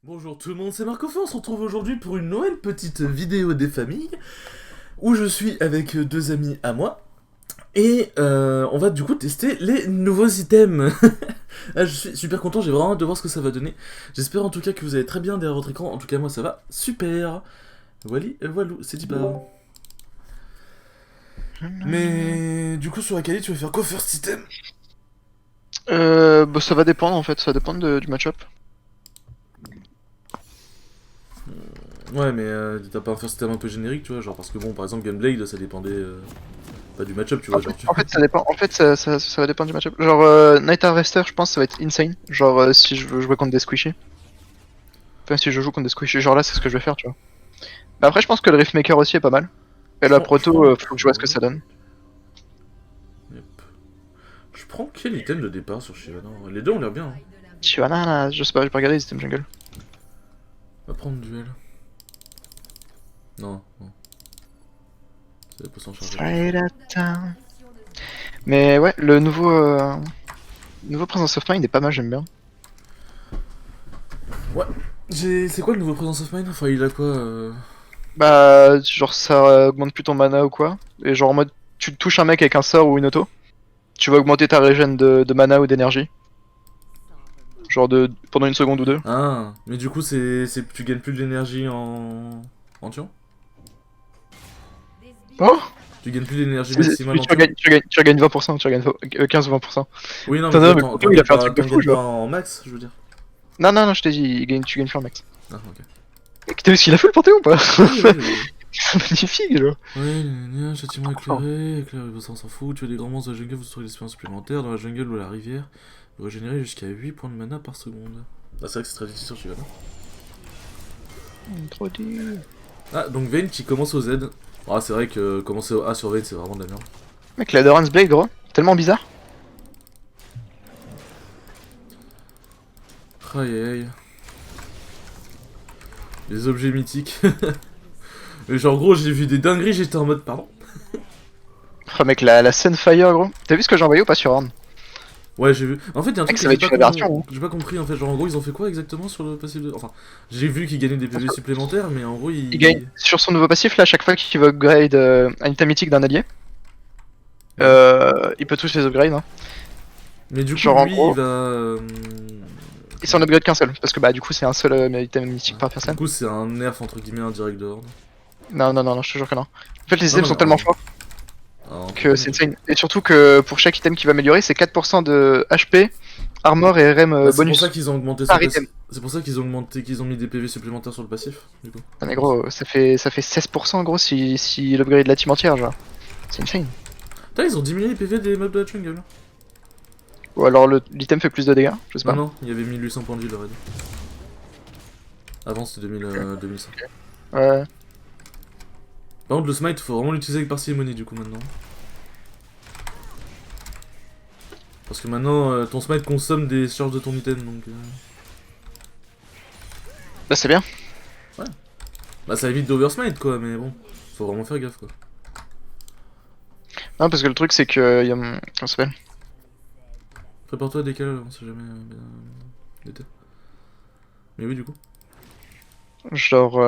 Bonjour tout le monde, c'est Marco, on se retrouve aujourd'hui pour une nouvelle petite vidéo des familles où je suis avec deux amis à moi et on va du coup tester les nouveaux items. Ah, je suis super content, j'ai vraiment hâte de voir ce que ça va donner. J'espère en tout cas que vous allez très bien derrière votre écran, en tout cas moi ça va super. Voilou, c'est dit pas. Mais du coup sur Akali tu vas faire quoi first item? Bah, ça va dépendre en fait, ça va dépendre du match-up. Ouais mais t'as pas un first item un peu générique tu vois, genre parce que bon par exemple Gunblade ça dépendait pas du match-up tu vois, genre tu... En fait, ça dépend. En fait, ça va dépendre du match-up. Genre, Night Harvester, je pense, ça va être insane. Genre, si je veux jouer contre des squishy. Enfin, si je joue contre des squishy, genre là, c'est ce que je vais faire, tu vois. Mais après, je pense que le Riftmaker aussi est pas mal. Et la proto, faut que je vois ce que ça donne. Yep. Je prends quel item de départ sur Shyvana? Les deux ont l'air bien. Hein. Shyvana, là, je sais pas, j'ai pas regardé les items jungle. On va prendre duel. Non, non. Ça va pas s'en charger. Straight out town. Mais ouais, le nouveau Presence of Mind est pas mal, j'aime bien. Ouais. C'est quoi le nouveau Presence of Mind? Enfin, il a quoi Bah, genre, ça augmente plus ton mana ou quoi. Et genre, en mode, tu touches un mec avec un sort ou une auto. Tu vas augmenter ta régène de mana ou d'énergie. Genre pendant une seconde ou deux. Ah, mais du coup, tu gagnes plus de l'énergie en tuant? Oh, Tu gagnes plus d'énergie maximale en tu tuant? regagnes, tu regagnes 20%, tu regagnes 15 ou 20%. Oui, non, mais Putain, non, mais Proto, il a fait un truc de t'en fou, gagnes pas genre. en max, je veux dire. Non, non, non, je t'ai dit, tu gagnes plus un max. Ah, ok. Et t'as vu ce qu'il a fait le Panthéon ou pas? Oui, oui. C'est magnifique, genre. Ouais, châtiment éclairé, on s'en fout, tuer des grands monstres de la jungle, vous aurez l'expérience supplémentaire, dans la jungle ou la rivière, vous régénérez jusqu'à 8 points de mana par seconde. Ah, c'est vrai que c'est très difficile sur Shyvana. Trop dur. Ah, donc Vayne qui commence au Z. Ah, c'est vrai que commencer au A sur Vayne, c'est vraiment de la merde. Mec, la Doran's Blade, gros. Tellement bizarre. Aïe aïe aïe. Les objets mythiques. Mais genre, gros, j'ai vu des dingueries, j'étais en mode, pardon. Oh, mec, la Sunfire, gros. T'as vu ce que j'ai envoyé ou pas sur Horn? Ouais, j'ai vu. En fait, il y a un Mec, truc ça que va être une aberration, hein. j'ai pas compris en fait. Genre, en gros, ils ont fait quoi exactement sur le passif de. Enfin, j'ai vu qu'ils gagnaient des PV supplémentaires, mais en gros, Il gagne sur son nouveau passif, là, à chaque fois qu'il va upgrade un item mythique d'un allié. Il peut tous les upgrades, hein. Mais du coup, Genre, en lui, il gros. va. Et c'est en upgrade qu'un seul, parce que bah du coup c'est un seul item mythique par Du personne. coup, c'est un nerf entre guillemets indirect de Horde. Non, non, non, non, je te jure que non. En fait, les Non, items non, sont mais tellement forts que c'est insane. Et surtout que pour chaque item qui va améliorer, c'est 4% de HP, armor et RM bah, c'est pour ça bonus. qu'ils ont augmenté son Par passif. item. C'est pour ça qu'ils ont augmenté, qu'ils ont mis des PV supplémentaires sur le passif, du coup. Non mais gros, ça fait 16% gros si l'upgrade la team entière, genre. C'est insane. Putain, ils ont diminué les PV des mobs de la jungle. Ou alors l'item fait plus de dégâts, je sais Non, pas. non, il y avait 1800 points de vie, le raid. Avant, c'était 2100. Ouais. Par contre, le smite, faut vraiment l'utiliser avec parcimonie, du coup, maintenant. Parce que maintenant, ton smite consomme des charges de ton item, donc... Bah c'est bien. Ouais. Bah, ça évite d'oversmite, quoi, mais bon. Faut vraiment faire gaffe, quoi. Non parce que le truc c'est que comment ça s'appelle? Prépare-toi à décaler, on sait jamais... d'été. Mais oui, du coup. Genre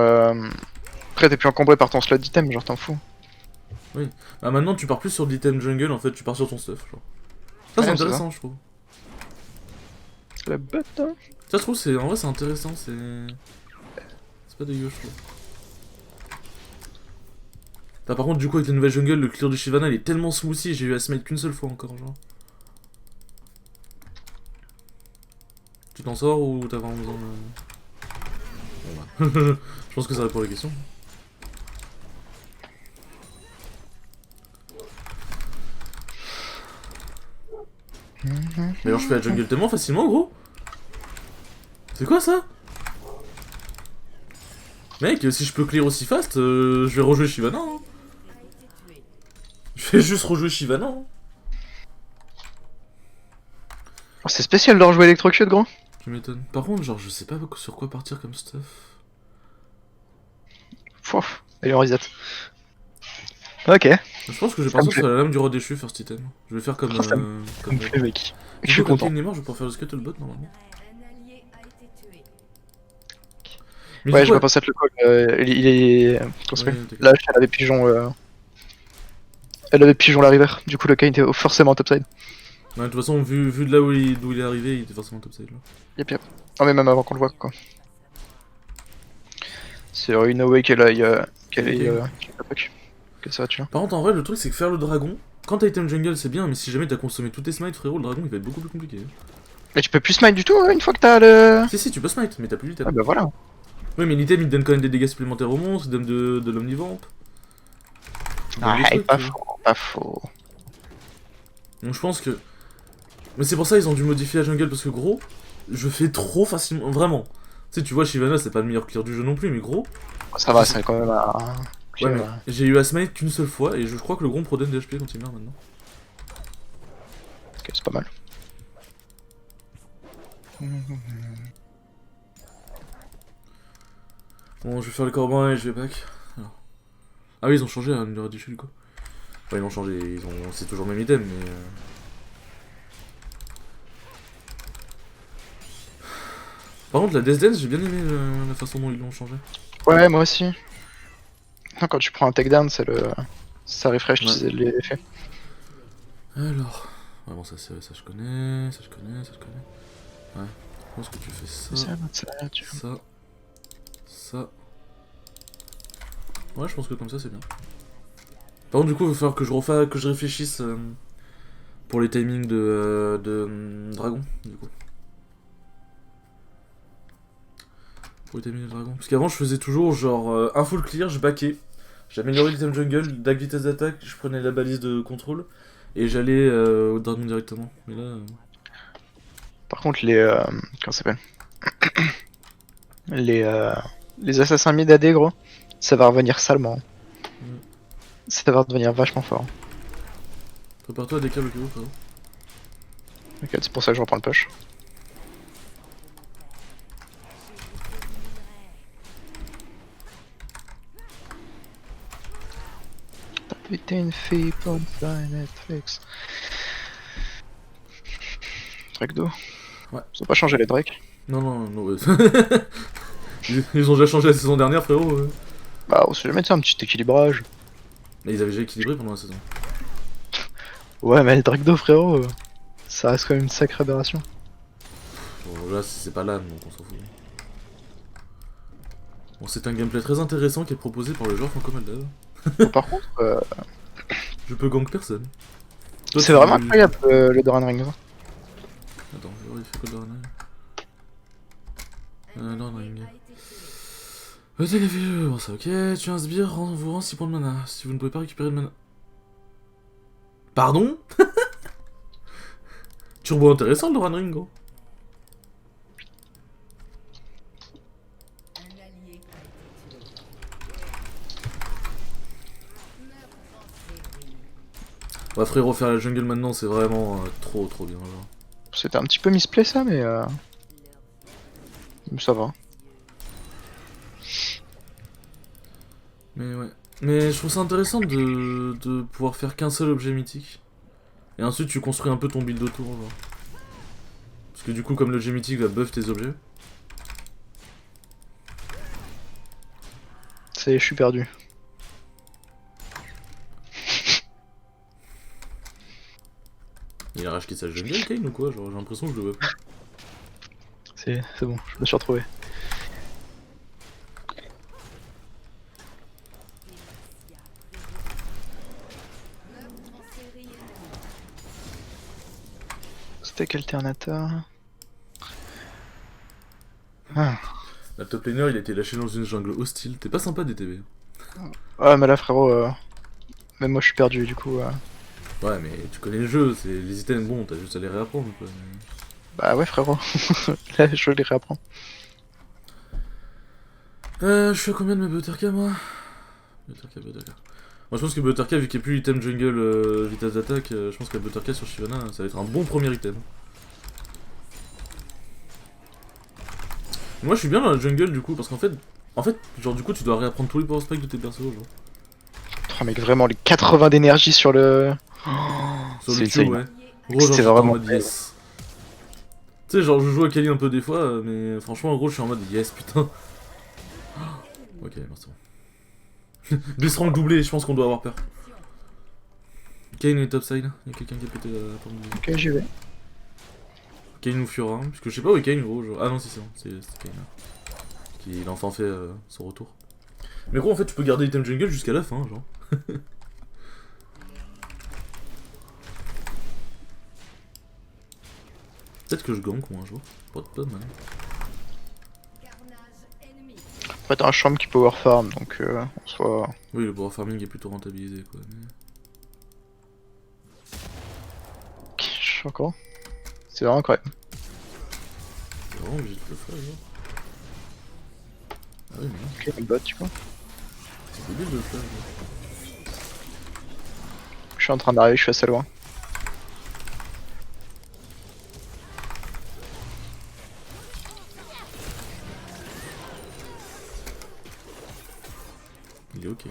après t'es plus encombré par ton slot d'item, genre t'en fous. Oui. Bah, maintenant, tu pars plus sur de l'item jungle, en fait, tu pars sur ton stuff, genre. Ça, c'est Ouais, intéressant, je trouve. C'est la botte, hein. Ça, je trouve, c'est... En vrai, c'est intéressant, c'est... C'est pas dégueu, je trouve. Là, par contre, du coup, avec la nouvelle jungle, le clear de Shyvana, il est tellement smoothie, j'ai eu à smite qu'une seule fois encore, genre. Tu t'en sors ou t'as vraiment besoin de... Bon, bah. Je pense que ça répond à la question. Mais alors, je fais la jungle tellement facilement, gros. C'est quoi, ça? Mec, si je peux clear aussi fast, je vais rejouer Shyvana, hein. Je vais juste rejouer Shyvana, hein. Oh, c'est spécial de rejouer Electrocute, gros. Tu m'étonnes. Par contre, genre, je sais pas sur quoi partir comme stuff. Pouf, allez on reset. Ok. Je pense que je vais Ça me partir plaît. sur la lame du roi déchu, first item. Je vais faire comme... Oh, ça comme me plaît, mec. Je du suis coup, quand content. Kane est mort, je vais pouvoir faire le scuttlebot, normalement. Mais Ouais, du je coup, vais passer le call. Il est construit. ouais, t'inquiète. Là, elle avait pigeon. Elle avait pigeon la river. Du coup, le Kayn était forcément topside. Ouais, de toute façon, vu de là d'où il est arrivé, il était forcément topside là. Yep, yep. Non, mais même avant qu'on le voit, quoi. C'est une way qu'elle aille. Qu'elle aille. Que ça va tuer. Par contre, en vrai, le truc c'est que faire le dragon, quand t'as item jungle c'est bien, mais si jamais t'as consommé tous tes smites, frérot, le dragon il va être beaucoup plus compliqué. Et tu peux plus smite du tout une fois que t'as le. Si, tu peux smite, mais t'as plus l'item. Ah bah voilà. Oui, mais l'item il te donne quand même des dégâts supplémentaires au monstre, il donne de l'omnivamp. Ah, pas faux, pas faux. Donc je pense que. Mais c'est pour ça ils ont dû modifier la jungle parce que gros, je fais trop facilement. Vraiment. Tu sais, tu vois, Shyvana c'est pas le meilleur clear du jeu non plus, mais gros. Ça va, c'est quand même un. Ouais, mais j'ai eu à smite qu'une seule fois et je crois que le gros me prodonne des HP quand il meurt maintenant. Ok, c'est pas mal. Bon, je vais faire le corbin et je vais back. Alors. Ah oui, ils ont changé hein, le Radichu du coup. Enfin, ils ont changé, c'est toujours le même item, mais. Par contre, la Death Dance, j'ai bien aimé la façon dont ils l'ont changé. Ouais, moi aussi. Non, quand tu prends un takedown, c'est le. Ça refresh Ouais. les effets. Alors. Ouais, bon, ça je connais, ça je connais. Ouais. Je pense que tu fais ça. Ça. Ouais, je pense que comme ça c'est bien. Par contre, du coup, il va falloir que je réfléchisse pour les timings de dragon, du coup. Pour les timings de dragon. Parce qu'avant, je faisais toujours genre un full clear, je backais. J'améliorais l'item jungle, dague vitesse d'attaque, je prenais la balise de contrôle et j'allais au dragon directement. Mais là. Par contre, les. Comment ça s'appelle les assassins mid AD, gros, ça va revenir salement. Ça va devenir vachement fort. Prépare-toi à décaler le KO, frérot. Ok, c'est pour ça que je reprends le push. T'as pété une fille pour Netflix. Drake d'eau. Ouais. Ils ont pas changé les Drake. Non, ouais. Ils ont déjà changé la saison dernière, frérot. Bah, on sait jamais, un petit équilibrage. Mais ils avaient déjà équilibré pendant la saison. Ouais, mais le Drake d'eau, frérot, ça reste quand même une sacrée aberration. Bon, là, c'est pas l'âne, donc on s'en fout. Bon, c'est un gameplay très intéressant qui est proposé par le joueur Franco Maldave. Bon, par contre, Je peux gank personne. Toi, c'est vraiment incroyable le Doran Ring. Attends, je vais voir, il fait quoi le Doran Ring Doran Ring. T'as fait bon, ça, ok. Tu as un sbire, vous rend 6 points de mana. Si vous ne pouvez pas récupérer de mana. Pardon. Turbo intéressant le Doran Ring, gros. Ouais, frérot, faire la jungle maintenant, c'est vraiment trop bien, genre. C'était un petit peu misplay ça, mais ça va. Mais ouais. Mais je trouve ça intéressant de pouvoir faire qu'un seul objet mythique. Et ensuite, tu construis un peu ton build autour, genre. Parce que du coup, comme l'objet mythique va buff tes objets. Je suis perdu. Il a racheté sa jungle, Kane, ou quoi? Genre, j'ai l'impression que je le vois plus. C'est bon, je me suis retrouvé. Stack alternateur. Ah. La top laner, il a été lâché dans une jungle hostile. T'es pas sympa, DTV. Ouais, mais là, frérot, même moi je suis perdu du coup. Ouais, mais tu connais le jeu, c'est les items, bon, t'as juste à les réapprendre, quoi. Bah ouais, frérot. Là, je les réapprends. Je suis à combien de mes Butterka, moi? Butterka. Moi, je pense que Butterka, vu qu'il n'y a plus l'item jungle vitesse d'attaque, je pense que Butterka sur Shyvana, ça va être un bon premier item. Moi, je suis bien dans la jungle, du coup, parce qu'en fait, genre, du coup, tu dois réapprendre tous les power spikes de tes persos, genre. Oh, mec, vraiment, les 80 d'énergie sur le. Sur le Q, ouais. Gros, genre, C'était j'étais en vraiment mode yes. Tu sais, genre, je joue à Kali un peu des fois, mais franchement, en gros, je suis en mode yes, putain. Ok, merci. Blitzcrank doublé, je pense qu'on doit avoir peur. Kane est topside, il y a quelqu'un qui a pété la porte du... Ok, j'y vais. Kane ou Fiora, hein, parce que je sais pas où est Kane gros. Ah non, si c'est bon, c'est Kane là. Il a enfin fait son retour. Mais gros, en fait, tu peux garder l'item jungle jusqu'à la fin, genre. Peut-être que je gank moi un jour. Pas de mal. Après, t'as un champ qui power farm, donc en soit. Oui, le power farming est plutôt rentabilisé quoi. Mais... Je suis encore. C'est vraiment incroyable. C'est vraiment obligé de le faire, genre. Ah oui, mais non. Ok, le bot, tu vois. C'est débile de le faire, genre. Je suis en train d'arriver, je suis assez loin. Il est ok.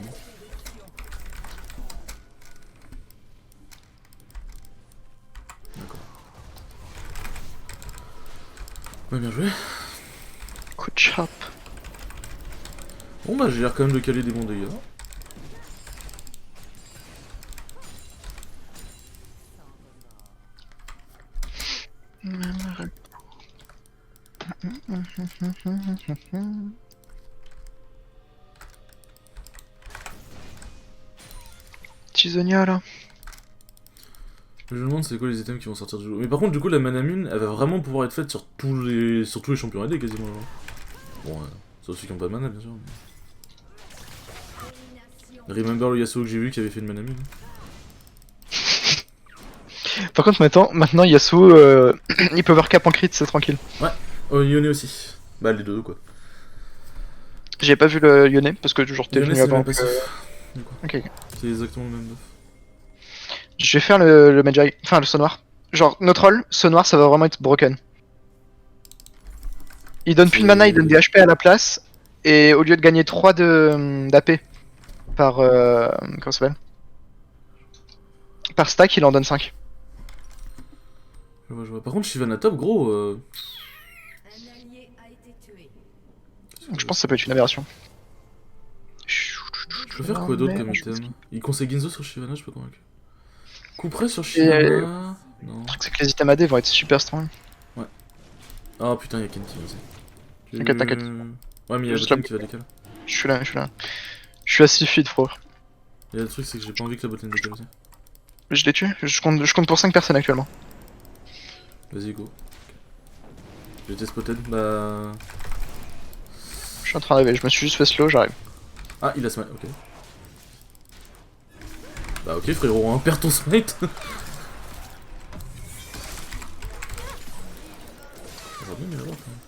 D'accord. Ouais, bien joué. Coup de chop. Bon bah j'ai l'air quand même de caler des bons dégâts. Tisonia là. Je me demande c'est quoi les items qui vont sortir du jeu. Mais par contre du coup la Manamune elle va vraiment pouvoir être faite sur tous les champions AD quasiment. Genre. Bon sauf ceux qui ont pas de mana bien sûr. Mais... Remember le Yasuo que j'ai vu qui avait fait une Manamune. Par contre maintenant Yasuo il peut avoir cap en crit, c'est tranquille. Ouais, Yone aussi. Bah les deux quoi. J'ai pas vu le Yone parce que toujours t'es Yone venu c'est le avant. même passif. Ok. C'est exactement le même buff. Je vais faire le Magi, enfin le saut noir. Genre notre rôle, saut noir ça va vraiment être broken. Il donne plus de mana, il donne des HP à la place. Et au lieu de gagner 3 d'AP par. Comment ça s'appelle? Par stack, il en donne 5. Je vois. Par contre Shyvana top gros. Donc je pense que ça peut être une aberration. Je peux faire quoi d'autre comme item? Il conseille Ginzo sur Shyvana, je suis pas convaincu. Coup près sur Shyvana. Non. Le truc c'est que les items AD vont être super strong. Ouais. Ah putain, y'a Kenty aussi. T'inquiète. Ouais, mais y'a Juste botlane la- qui va décaler. Je suis là. Je suis assez feed, frère. Et le truc, c'est que j'ai pas envie que la botlane décale aussi. Je l'ai tué, je compte pour 5 personnes actuellement. Vas-y, go. J'ai été spotted, bah. Je suis en train d'arriver, je me suis juste fait slow, j'arrive. Ah, il a smite, ok. Bah, ok, frérot, hein, perds ton smite. J'aurais bien aimé l'avoir quand même.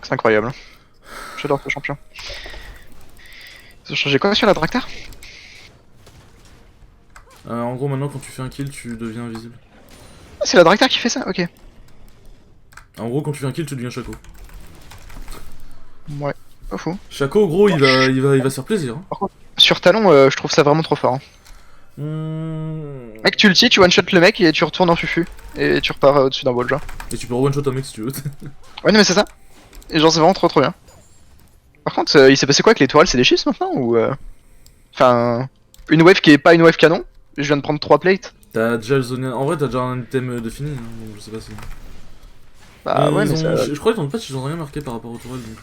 C'est incroyable. Hein. J'adore ce champion. Ils ont changé quoi sur la Draktar? En gros, maintenant, quand tu fais un kill, tu deviens invisible. Ah, c'est la Draktar qui fait ça, ok. En gros, quand tu fais un kill, tu deviens Shaco. Ouais, pas fou. Shaco, gros, il va se faire plaisir. Hein. Sur Talon, je trouve ça vraiment trop fort. Hein. Mec, tu ulti, tu one-shot le mec et tu retournes en fufu. Et tu repars au-dessus d'un wall, genre. Et tu peux one-shot un mec si tu veux. Ouais, non, mais c'est ça. Et genre, c'est vraiment trop bien. Par contre, il s'est passé quoi avec les toiles? C'est des schistes maintenant ou Enfin, une wave qui est pas une wave canon. Je viens de prendre 3 plates. T'as déjà le zone. En vrai, t'as déjà un item défini, hein, donc je sais pas si. Bah ouais, mais ont... ça... Je crois que dans le patch, ils ont rien marqué par rapport aux tourelles donc.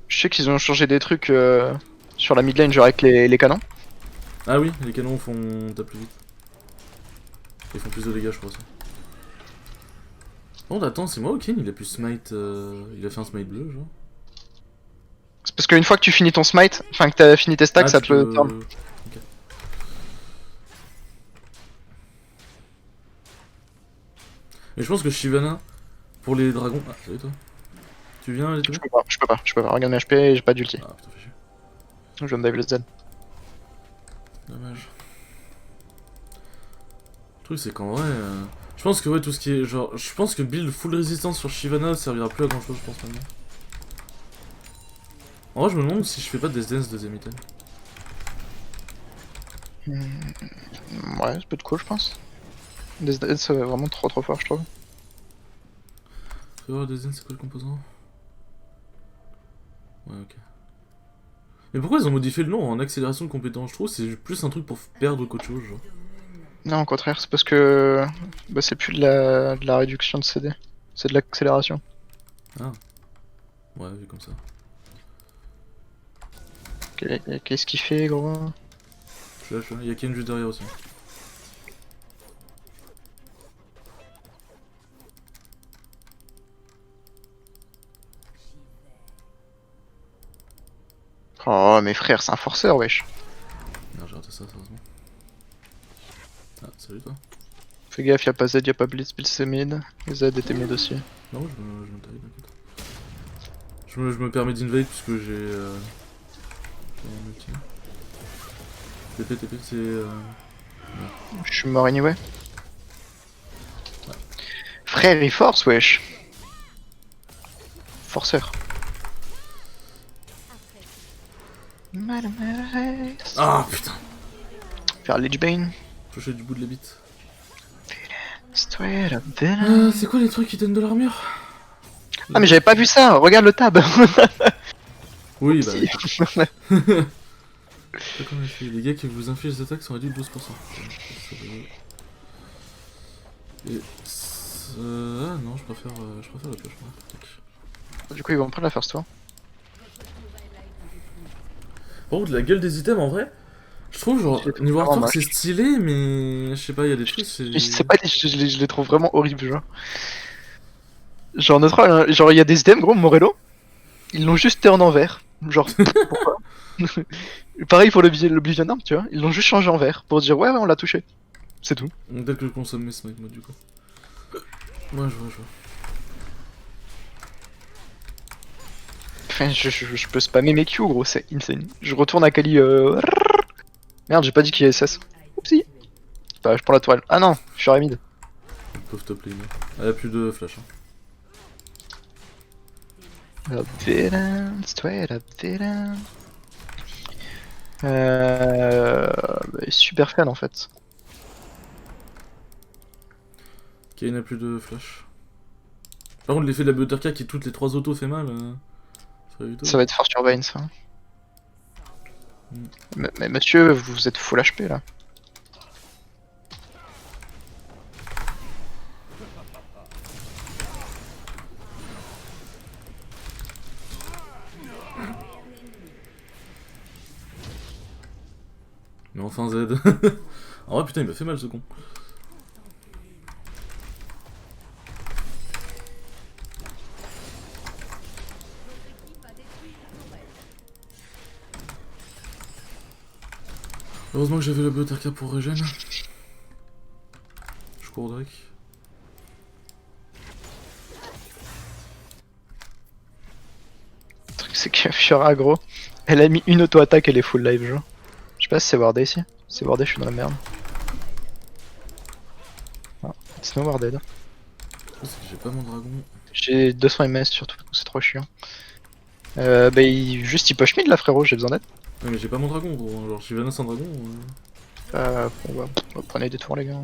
Je sais qu'ils ont changé des trucs sur la mid lane, genre avec les canons. Ah oui, les canons font taper plus vite. Ils font plus de dégâts, je crois aussi. Bon, attends, c'est moi ou Ken? Il a pu smite. Il a fait un smite bleu, genre. C'est parce qu'une fois que tu finis ton smite, enfin que t'as fini tes stacks, ça te le turn. Ok. Mais je pense que Shyvana, pour les dragons. Ah, salut toi. Tu viens les Je peux pas. Regarde mes HP et j'ai pas d'ulti. Ah putain, fais chier. Je viens de dive le Z. Dommage. Le truc, c'est qu'en vrai. Je pense que ouais, tout ce qui est. Genre, je pense que build full résistance sur Shyvana servira plus à grand chose, je pense maintenant. En vrai, je me demande si je fais pas Death Dance deuxième item. Ouais, ça peut être cool, je pense. Death Dead, c'est vraiment trop fort, je trouve. Fais voir Design, c'est quoi le composant? Ouais, ok. Mais pourquoi ils ont modifié le nom en accélération de compétence? Je trouve que c'est plus un truc pour perdre qu'autre chose, genre. Non, au contraire, c'est parce que bah, c'est plus de la réduction de CD, c'est de l'accélération. Ah. Ouais, vu comme ça. Qu'est-ce qu'il fait, gros? Je suis là. Il y a Ken juste derrière aussi. Oh, mes frères, c'est un forceur, wesh. Non, j'ai raté ça, sérieusement. Ah, salut toi. Fais gaffe, y'a pas Z, y'a pas Blitz, Blitz c'est mid. Et Z était mid aussi. Non, je me taille, t'inquiète. Je me permets d'invade puisque j'ai un ulti. TP, c'est. Je suis mort anyway. Frère, il force, wesh. Forceur. Ah putain! Faire Lich Bane. Toucher du bout de la bite. Straight up villain. C'est quoi les trucs qui donnent de l'armure? Ah, mais j'avais pas vu ça, regarde le tab. Oui, bah. Si. C'est quoi, les gars qui vous infligent des attaques sont réduits de 12%. Et. Ah non, je préfère la pioche. Moi. Du coup, ils vont prendre la first tour. Par contre, la gueule des items en vrai, je trouve genre niveau artwork c'est stylé, mais je sais pas, il y a des trucs. Je sais pas, je les trouve vraiment horribles, genre. Genre, genre, il y a des items, gros, Morello, ils l'ont juste en envers. Genre, pourquoi? Pareil pour l'Oblivion Arm, tu vois, ils l'ont juste changé en vert pour dire ouais, on l'a touché. C'est tout. Peut-être que je consomme mes smite moi du coup. Ouais, je vois. Enfin, je peux spammer mes Q, gros, c'est insane. Je retourne à Kali. Merde, j'ai pas dit qu'il y a SS. Oupsie. Bah, je prends la toile. Ah non, je suis mid. Ils peuvent top lane. Elle a plus de flash. Villain, straight up villain. Super fan en fait. Kayn a plus de flash. Par contre, l'effet de la Butterka qui toutes les 3 autos fait mal. Ça va être Force Turbine ça. Mais monsieur, vous êtes full HP là. Mais enfin Z. En vrai, putain, il m'a fait mal ce con. Heureusement que j'avais le Butterka pour régène. Je cours Drake. Le truc c'est que Fiora gros, elle a mis une auto-attaque, elle est full live genre. Je sais pas si c'est wardé ici. Si c'est wardé, je suis dans la merde. Ah, c'est no warded. J'ai pas mon dragon. J'ai 200 ms surtout, c'est trop chiant. Bah juste il push mid là frérot, j'ai besoin d'aide. Ouais, mais j'ai pas mon dragon gros, genre je suis Venom sans dragon. Bon, bah, prenez des tours les gars,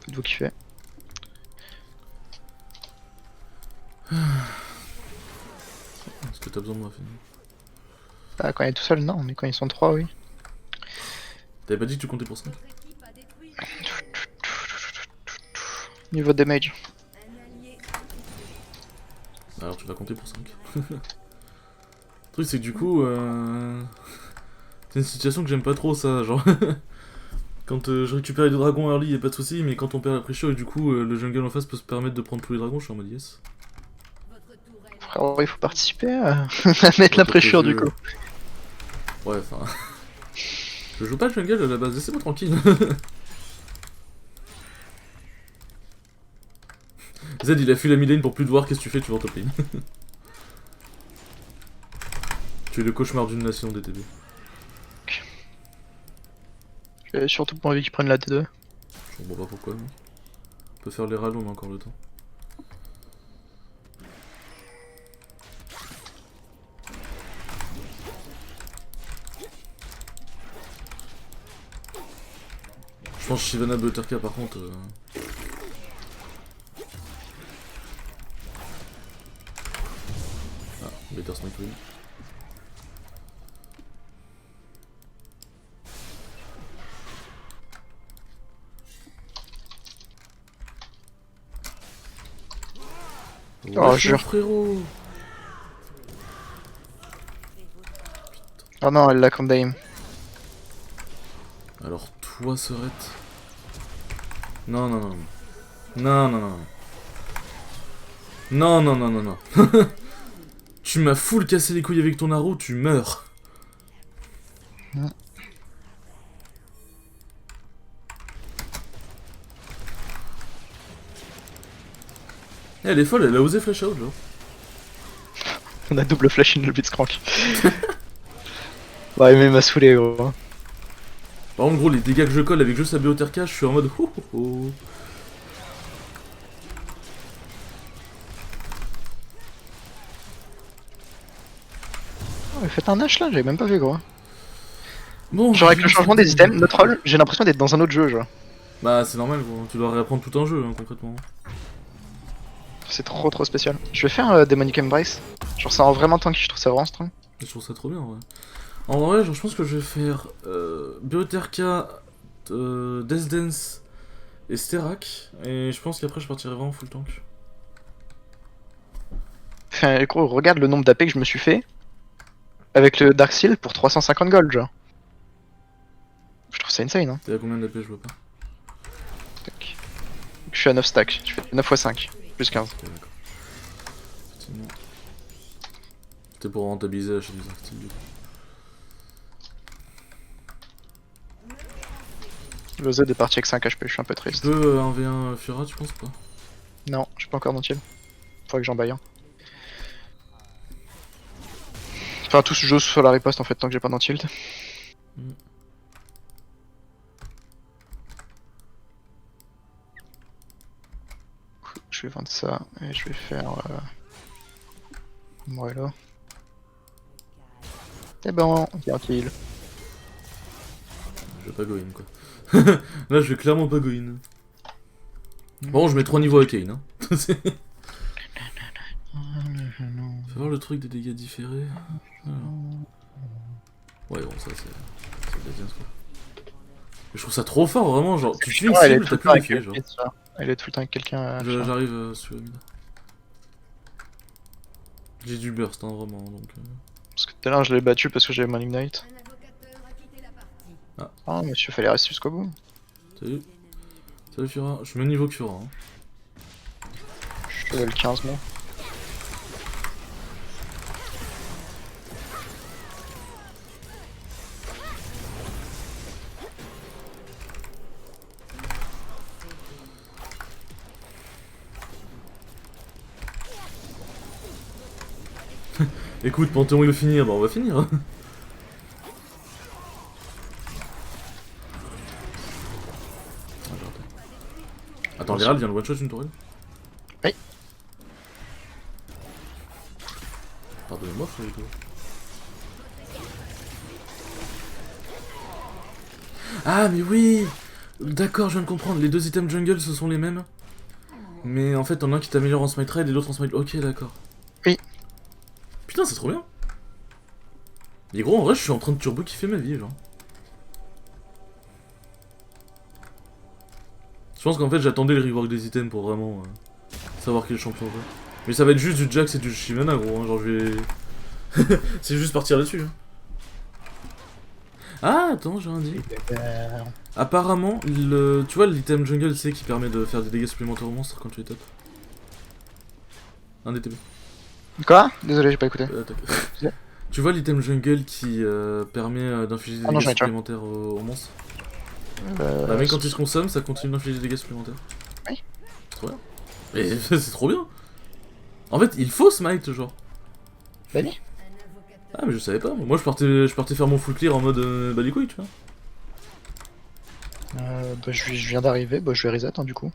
faites-vous kiffer. Est-ce que t'as besoin de moi finalement? Bah quand il est tout seul non, mais quand ils sont 3 oui. T'avais pas dit que tu comptais pour 5? Niveau damage. Alors tu vas compter pour 5. Le truc c'est que du coup, c'est une situation que j'aime pas trop ça, genre... Quand je récupère les 2 dragons early y'a pas de soucis, mais quand on perd la pression et du coup le jungle en face peut se permettre de prendre tous les dragons, je suis en mode yes. Frérot, il faut participer à mettre la pression du coup. Ouais, enfin... Je joue pas le jungle à la base, laissez-moi tranquille. Z il a fui la mid lane pour plus te voir, qu'est-ce que tu fais? Tu vas en top lane. Tu es le cauchemar d'une nation DTB. J'ai surtout pas envie qu'ils prennent la T2. Je comprends pas pourquoi, mec. On peut faire les rallyes, on a encore le temps. Je pense Shyvana Butterka par contre. Ah, Better Snipe Win. Oh, Ouais, jure. frérot. Oh non, elle l'a comme d'aim. Alors toi, Serette. Non, non, non. Non, non, non. Non, non, non, non, non. Tu m'as full cassé les couilles avec ton arrow, tu meurs. Eh, elle est folle, elle a osé flash out, genre. On a double flash in le Blitzcrank. Ouais, mais il m'a saoulé, gros. Par contre, gros, les dégâts que je colle avec juste la BOTRK, je suis en mode oh, oh, oh. Oh, mais faites un H là, j'avais même pas vu, gros. Bon, Genre, avec le changement des items, notre rôle, j'ai l'impression d'être dans un autre jeu, genre. Bah, c'est normal, gros. Tu dois réapprendre tout un jeu, hein, concrètement. C'est trop spécial. Je vais faire Demonic Embrace. Genre, ça en vraiment tanky, je trouve ça vraiment strong. Je trouve ça trop bien, ouais. En vrai, genre, je pense que je vais faire BOTRK, Death Dance et Sterak. Et je pense qu'après, je partirai vraiment full tank. Enfin, gros, regarde le nombre d'AP que je me suis fait avec le Dark Seal pour 350 gold, genre. Je trouve ça insane, hein. T'es à combien d'AP, je vois pas. Tac. Je suis à 9 stacks, je fais 9 x 5, plus 15. Ok, d'accord. Effectivement. C'était pour rentabiliser la chaîne des articles, du coup. Le Z est parti avec 5 HP, je suis un peu Tu triste. peux 1v1 Fiora, tu penses pas? Non, j'ai pas encore d'antil. Faudrait que j'en baille un. Enfin, tout ce jeu sur la riposte en fait, tant que j'ai pas d'antilt. Mm. Je vais vendre ça et je vais faire. Voilà. C'est bon, anti-heal. Je vais pas go in, quoi. Là, je vais clairement pas go in. Bon, je mets 3 niveaux à Kane, hein. Fais voir le truc des dégâts différés. Alors. Ouais, bon, ça, c'est de la viande, quoi. Mais je trouve ça trop fort, vraiment. Genre, tu tues une Elle est cible, tout t'as le plus temps avec d'effet, genre. quelqu'un. Elle est tout le temps avec quelqu'un. J'arrive sur le mid. J'ai du burst, hein, vraiment, donc. Parce que tout à l'heure je l'ai battu parce que j'avais mon ignite. Ah, monsieur, fallait rester jusqu'au bout. Salut. Salut Fiora. Je suis même niveau que Fiora. Hein. Je suis level 15 moi. Écoute, Panthéon il veut finir, bah on va finir. Attends, Viral vient de one shot une tourelle. Oui. Pardonnez-moi, frère. Ah, mais oui. D'accord, je viens de comprendre. Les deux items jungle, ce sont les mêmes. Mais en fait, t'en as un qui t'améliore en smite raid et l'autre en smite. Ok, d'accord. Oui. Putain, c'est trop bien. Mais gros, en vrai, je suis en train de turbo kiffer ma vie, genre. Je pense qu'en fait, j'attendais le rework des items pour vraiment savoir quel champion je veux. Mais ça va être juste du Jax et du Shyvana, gros. Hein. Genre, je vais. C'est juste partir là-dessus. Hein. Ah, attends, j'ai un dit. Apparemment, tu vois l'item jungle, c'est qui permet de faire des dégâts supplémentaires au monstre quand tu es top. Un DTB. Quoi? Désolé, j'ai pas écouté. Tu vois l'item jungle qui permet d'infliger des dégâts supplémentaires aux monstres. Bah, mais quand il se consomme, ça continue d'infliger des dégâts supplémentaires. Oui. C'est trop bien. Mais c'est trop bien. En fait, il faut smite, genre. Bah oui. Ah, mais je savais pas. Moi, je partais faire mon full clear en mode bah les couilles, tu vois. Bah, je viens d'arriver, bah je vais reset hein, du coup.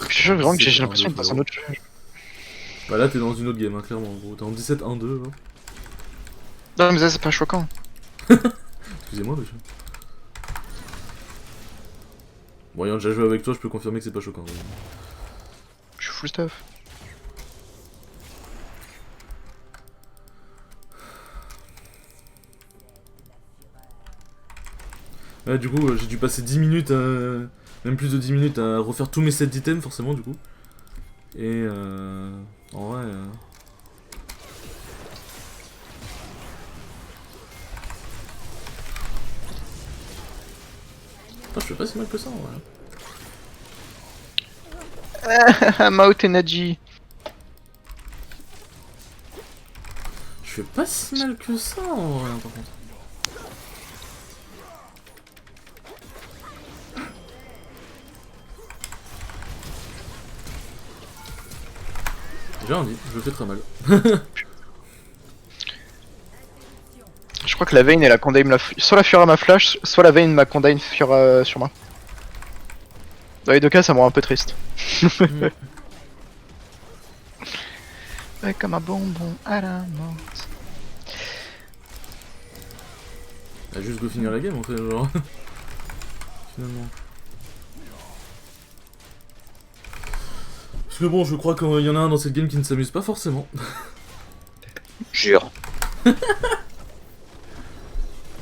Je suis sûr vraiment que j'ai l'impression d'être dans un autre jeu. Bah là, t'es dans une autre game, hein, clairement. Gros. T'es en 17-1-2, là. Non, mais ça, c'est pas choquant. Excusez-moi, monsieur. Bon, ayant déjà joué avec toi, je peux confirmer que c'est pas choquant. Ouais. Je suis full stuff. Ouais, du coup, j'ai dû passer 10 minutes, même plus de 10 minutes à refaire tous mes sets d'items, forcément, du coup. Et en vrai... Putain, je fais pas si mal que ça, en vrai. Mouth Energy. Je fais pas si mal que ça, en vrai, par contre. J'ai rien dit, je le fais très mal. Je crois que la Vayne et la Condain soit la Fiora ma flash, soit la Vayne ma Condain Fiora sur moi. Dans les deux cas, ça me rend un peu triste. Ouais, comme un bonbon à la menthe. Elle a juste go finir la game en fait, genre. Finalement. Parce que bon, je crois qu'il y en a un dans cette game qui ne s'amuse pas forcément. Jure.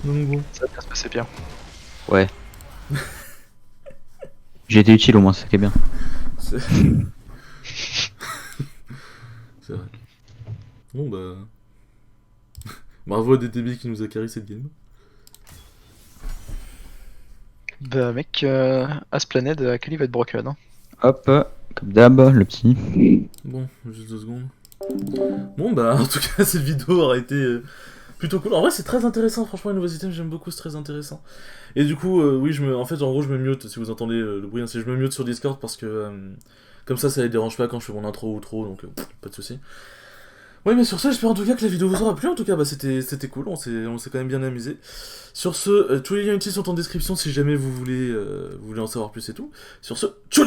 Donc bon. Ça va bien se passer bien. Ouais. J'ai été utile au moins, c'est ça qui est bien. C'est c'est vrai. Bon bah... Bravo à DTB qui nous a carré cette game. Bah mec, Asplaned, Kali va être broken. Hein. Hop, comme d'hab, le petit. Bon, juste 2 secondes. Bon bah, en tout cas, cette vidéo aura été plutôt cool. En vrai, c'est très intéressant, franchement, les nouveaux items, j'aime beaucoup, c'est très intéressant. Et du coup, oui, en fait, en gros, je me mute, si vous entendez le bruit, hein, je me mute sur Discord parce que, comme ça les dérange pas quand je fais mon intro ou trop, donc pas de soucis. Oui, mais sur ça, j'espère en tout cas que la vidéo vous aura plu. En tout cas, bah, c'était cool, on s'est quand même bien amusé. Sur ce, tous les liens utiles sont en description si jamais vous voulez en savoir plus et tout. Sur ce, ciao les